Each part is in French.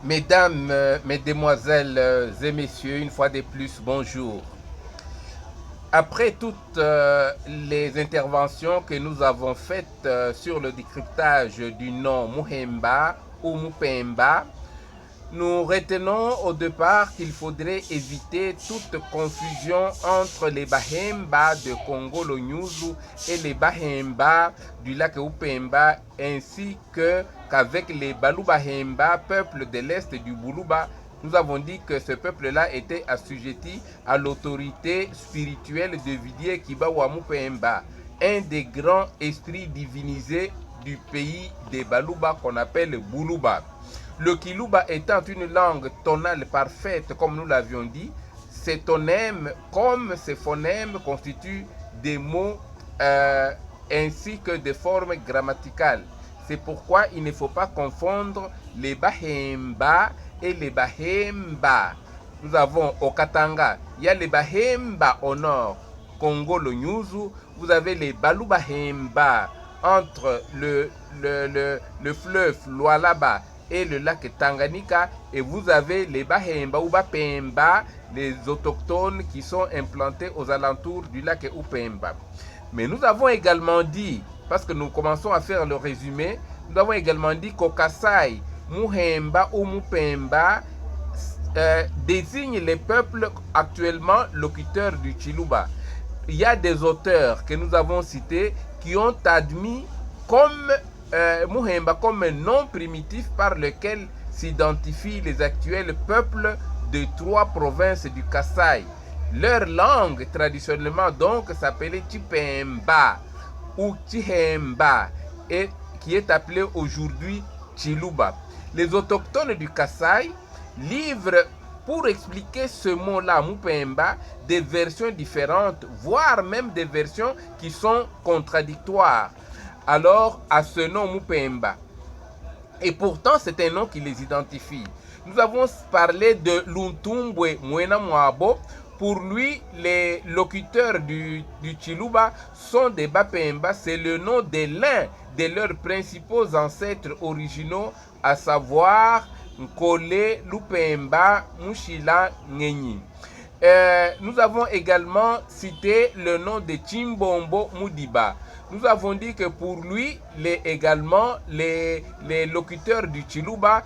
Mesdames, Mesdemoiselles et Messieurs, une fois de plus, bonjour. Après toutes les interventions que nous avons faites sur le décryptage du nom Muhemba ou Mupemba, nous retenons au départ qu'il faudrait éviter toute confusion entre les Bahemba de Congo-Lonyuzu et les Bahemba du lac Upemba, ainsi qu'avec les Balubahemba, peuple de l'Est du Buluba. Nous avons dit que ce peuple-là était assujetti à l'autorité spirituelle de Vidier Kibawa Mupemba, un des grands esprits divinisés du pays des Baluba qu'on appelle Buluba. Le Kiluba étant une langue tonale parfaite, comme nous l'avions dit, ces tonèmes comme ces phonèmes constituent des mots ainsi que des formes grammaticales. C'est pourquoi il ne faut pas confondre les Bahemba et les Bahemba. Nous avons au Katanga, il y a les Bahemba au nord, Congo le Nyuzu, vous avez les Balubahemba entre le fleuve Lualaba et le lac Tanganyika, et vous avez les Bahemba ou Bapemba, les autochtones qui sont implantés aux alentours du lac Upemba. Mais nous avons également dit, parce que nous commençons à faire le résumé, nous avons également dit qu'au Kasaï, Muhemba ou Mupemba désigne les peuples actuellement locuteurs du Chiluba. Il y a des auteurs que nous avons cités qui ont admis comme Muhemba comme un nom primitif par lequel s'identifient les actuels peuples de 3 provinces du Kasaï. Leur langue traditionnellement donc s'appelait Chipemba ou Chihemba, et qui est appelée aujourd'hui Chiluba. Les autochtones du Kasaï livrent pour expliquer ce mot-là, Mupemba, des versions différentes, voire même des versions qui sont contradictoires. Alors, à ce nom Mupemba. Et pourtant, c'est un nom qui les identifie. Nous avons parlé de Luntumbwe Mwena Mwabo. Pour lui, les locuteurs du Chiluba sont des Bapemba. C'est le nom de l'un de leurs principaux ancêtres originaux, à savoir Nkole Lupemba Mushila Ngenyi. Nous avons également cité le nom de Chimbombo Mudiba. Nous avons dit que pour lui, également, les locuteurs du Chiluba,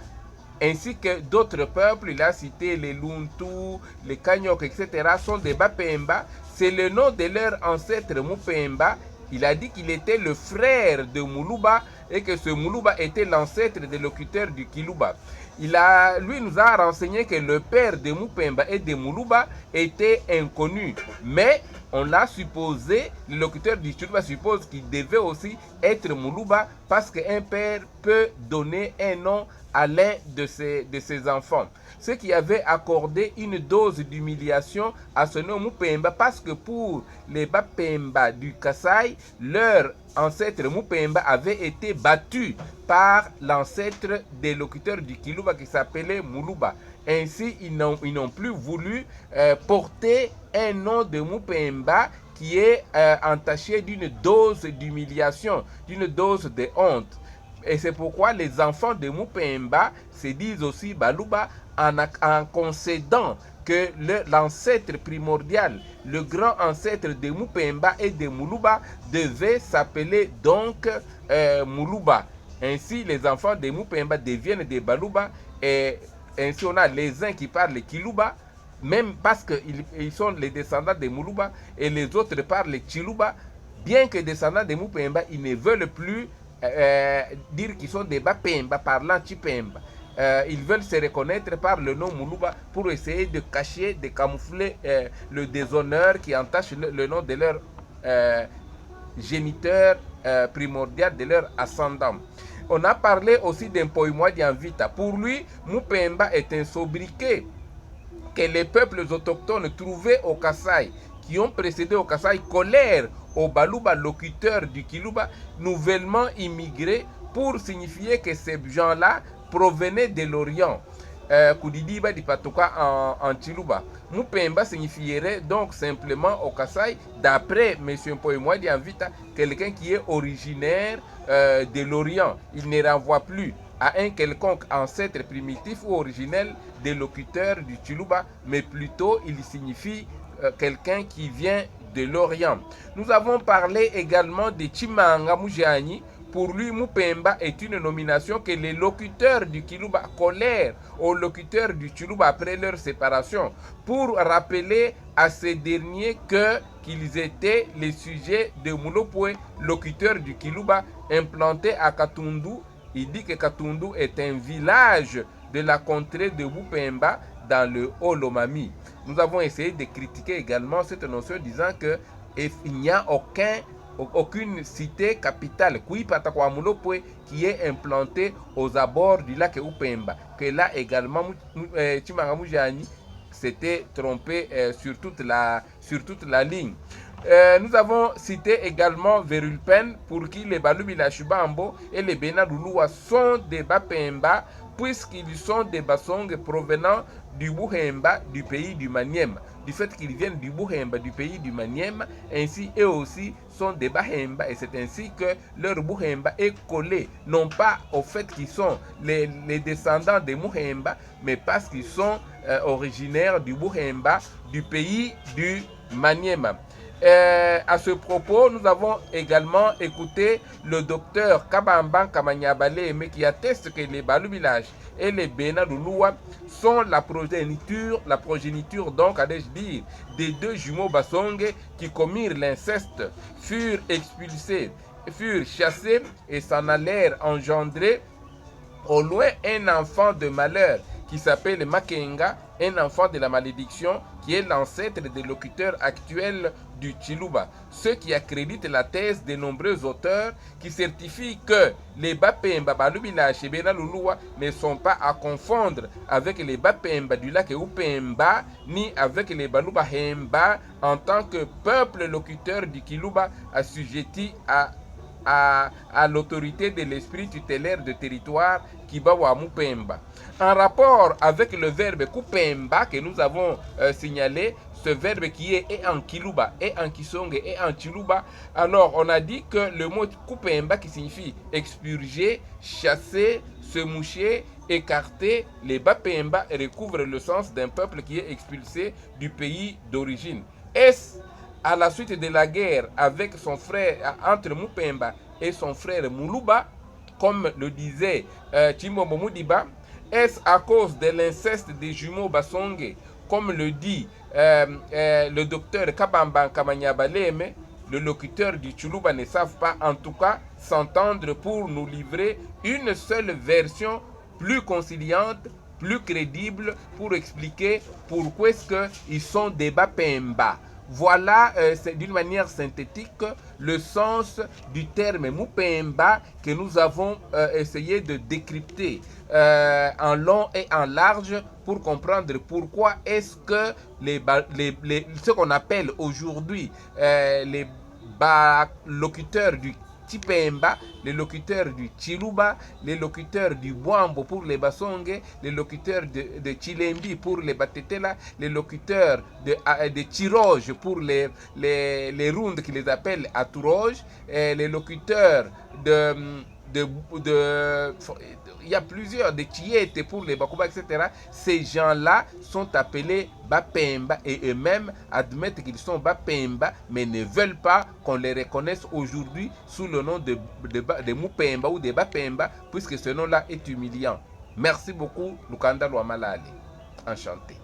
ainsi que d'autres peuples, il a cité les Luntu, les Kanyok, etc., sont des Bapemba. C'est le nom de leur ancêtre Mupemba. Il a dit qu'il était le frère de Muluba et que ce Muluba était l'ancêtre des locuteurs du Kiluba. Lui nous a renseigné que le père de Mupemba et de Muluba était inconnu. Mais on l'a supposé, le locuteur du Chiluba suppose qu'il devait aussi être Muluba parce qu'un père peut donner un nom à l'un de ses enfants. Ce qui avait accordé une dose d'humiliation à ce nom Mupemba, parce que pour les Bapemba du Kasaï, leur ancêtre Mupemba avait été battu par l'ancêtre des locuteurs du Kiluba qui s'appelait Muluba. Ainsi, ils n'ont plus voulu porter un nom de Mupemba qui est entaché d'une dose d'humiliation, d'une dose de honte. Et c'est pourquoi les enfants de Mupemba se disent aussi Baluba en concédant que l'ancêtre primordial, le grand ancêtre de Mupemba et de Muluba, devait s'appeler donc Muluba. Ainsi, les enfants de Mupemba deviennent des Baluba, et ainsi on a les uns qui parlent Kiluba, même parce qu'ils sont les descendants de Muluba, et les autres parlent Chiluba. Bien que descendants de Mupemba, ils ne veulent plus dire qu'ils sont des Bapemba parlant Chipemba. Ils veulent se reconnaître par le nom Muluba pour essayer de cacher, de camoufler le déshonneur qui entache le nom de leur géniteur primordial, de leur ascendant. On a parlé aussi d'un Poimois d'Anvita. Pour lui, Mupemba est un sobriquet que les peuples autochtones trouvés au Kasaï, qui ont précédé au Kasaï, collèrent aux Baluba locuteurs du Kiluba, nouvellement immigrés, pour signifier que ces gens-là provenaient de l'Orient. Kudidiba di Patoka en Chiluba. Mupemba signifierait donc simplement au Kasaï, d'après M. Poimoy Dianvita, quelqu'un qui est originaire de l'Orient. Il ne renvoie plus à un quelconque ancêtre primitif ou originel des locuteurs du Chiluba, mais plutôt il signifie quelqu'un qui vient de l'Orient. Nous avons parlé également de Chimanga Mujani. Pour lui, Mupemba est une nomination que les locuteurs du Kiluba collèrent aux locuteurs du Chiluba après leur séparation, pour rappeler à ces derniers qu'ils étaient les sujets de Mulopwe, locuteur du Kiluba implanté à Katundu. Il dit que Katundu est un village de la contrée de Mupemba dans le Haut-Lomami. Nous avons essayé de critiquer également cette notion disant qu'il n'y a aucune cité capitale qui est implantée aux abords du lac Upemba. Que là également, Chimanga Mujani s'était trompé sur toute la ligne. Nous avons cité également Verulpen, pour qui les Balubila Shubambo et les Benadouloua sont des Bapemba, puisqu'ils sont des Basong provenant du Buhemba, du pays du Maniema. Du fait qu'ils viennent du Buhemba, du pays du Maniema, ainsi eux aussi sont des Bahemba, et c'est ainsi que leur Buhemba est collé, non pas au fait qu'ils sont les descendants des Muhemba, mais parce qu'ils sont originaires du Buhemba, du pays du Maniema. À ce propos, nous avons également écouté le docteur Kabamban Kamanyabale, mais qui atteste que les Balubilages et les Benadouloua sont la progéniture donc, allais-je dire, des deux jumeaux Basonge qui commirent l'inceste, furent expulsés, furent chassés et s'en allèrent engendrer au loin un enfant de malheur qui s'appelle Makenga, un enfant de la malédiction, qui est l'ancêtre des locuteurs actuels du Chiluba. Ce qui accrédite la thèse de nombreux auteurs qui certifient que les Bapemba Balubila et Benalulua ne sont pas à confondre avec les Bapemba du lac Upemba, ni avec les Balubahemba en tant que peuple locuteur du Kiluba assujetti à l'autorité de l'esprit tutélaire de territoire Kibawa Mupemba. En rapport avec le verbe Kupemba que nous avons signalé, ce verbe qui est et en Kiluba, et en Kisonge, et en Chiluba, alors on a dit que le mot Kupemba qui signifie expurger, chasser, se moucher, écarter, les Bapemba recouvre le sens d'un peuple qui est expulsé du pays d'origine. Est-ce à la suite de la guerre avec son frère, entre Mupemba et son frère Muluba, comme le disait Chimombo Mudiba? Est-ce à cause de l'inceste des jumeaux Basonge, comme le dit le docteur Kabamban Kamanyabaleme? Le locuteur du Chiluba ne savent pas en tout cas s'entendre pour nous livrer une seule version plus conciliante, plus crédible, pour expliquer pourquoi est-ce qu'ils sont des Bapemba. Voilà d'une manière synthétique le sens du terme Mupemba que nous avons essayé de décrypter en long et en large pour comprendre pourquoi est-ce que ce qu'on appelle aujourd'hui les locuteurs du Chipemba, les locuteurs du Chiluba, les locuteurs du Bwambo pour les Basonge, les locuteurs de Chilembi pour les Batetela, les locuteurs de Chiroge pour les Rundes qui les appellent Aturoge, les locuteurs il y a plusieurs, de Chiete pour les Bakuba, etc. Ces gens-là sont appelés Bapemba et eux-mêmes admettent qu'ils sont Bapemba, mais ne veulent pas qu'on les reconnaisse aujourd'hui sous le nom de Mupemba ou de Bapemba, puisque ce nom-là est humiliant. Merci beaucoup, Lukanda Lwamalali. Enchanté.